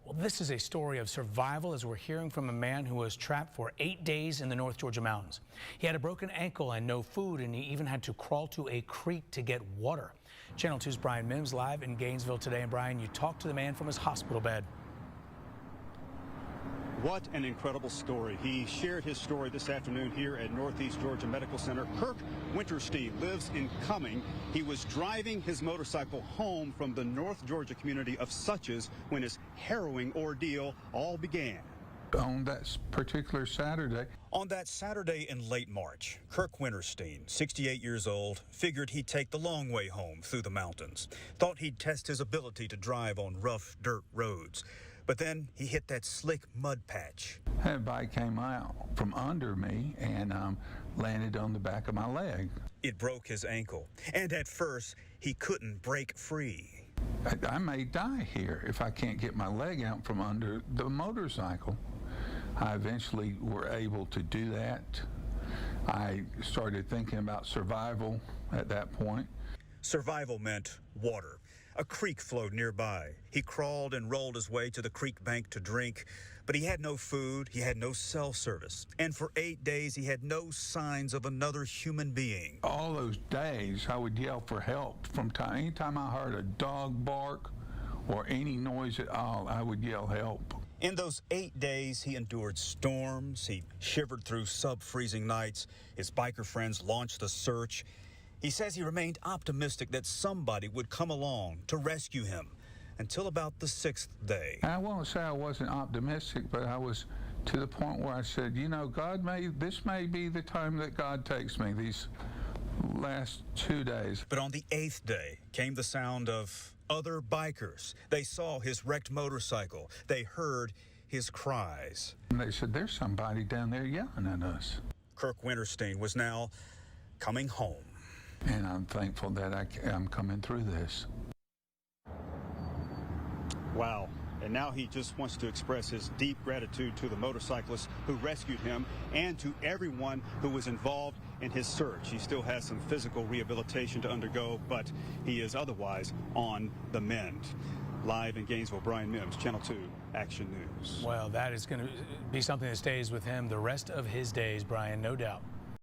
Well, this is a story of survival as we're hearing from a man who was trapped for 8 days in the North Georgia mountains. He had a broken ankle and no food, and he even had to crawl to a creek to get water. Channel 2's Brian Mims live in Gainesville today. And Brian, you talked to the man from his hospital bed. What an incredible story. He shared his story this afternoon here at Northeast Georgia Medical Center. Kirk Winterstein lives in Cumming. He was driving his motorcycle home from the North Georgia community of Suches when his harrowing ordeal all began. On that particular Saturday. On that Saturday in late March, Kirk Winterstein, 68 years old, figured he'd take the long way home through the mountains. Thought he'd test his ability to drive on rough dirt roads. But then he hit that slick mud patch. That bike came out from under me and landed on the back of my leg. It broke his ankle, and at first he couldn't break free. I may die here if I can't get my leg out from under the motorcycle. I eventually were able to do that. I started thinking about survival at that point. Survival meant water. A creek flowed nearby. He crawled and rolled his way to the creek bank to drink, but he had no food, he had no cell service, and for 8 days he had no signs of another human being. All those days I would yell for help. Anytime I heard a dog bark or any noise at all, I would yell help. In those 8 days, he endured storms, he shivered through sub-freezing nights, his biker friends launched the search. He says he remained optimistic that somebody would come along to rescue him until about the 6th day. I won't say I wasn't optimistic, but I was to the point where I said, you know, this may be the time that God takes me, these last 2 days. But on the 8th day came the sound of other bikers. They saw his wrecked motorcycle. They heard his cries. And they said, there's somebody down there yelling at us. Kirk Winterstein was now coming home. And I'm thankful that I'm coming through this. Wow. And now he just wants to express his deep gratitude to the motorcyclist who rescued him and to everyone who was involved in his search. He still has some physical rehabilitation to undergo, but he is otherwise on the mend. Live in Gainesville, Brian Mims, Channel 2 Action News. Well, that is going to be something that stays with him the rest of his days, Brian, no doubt.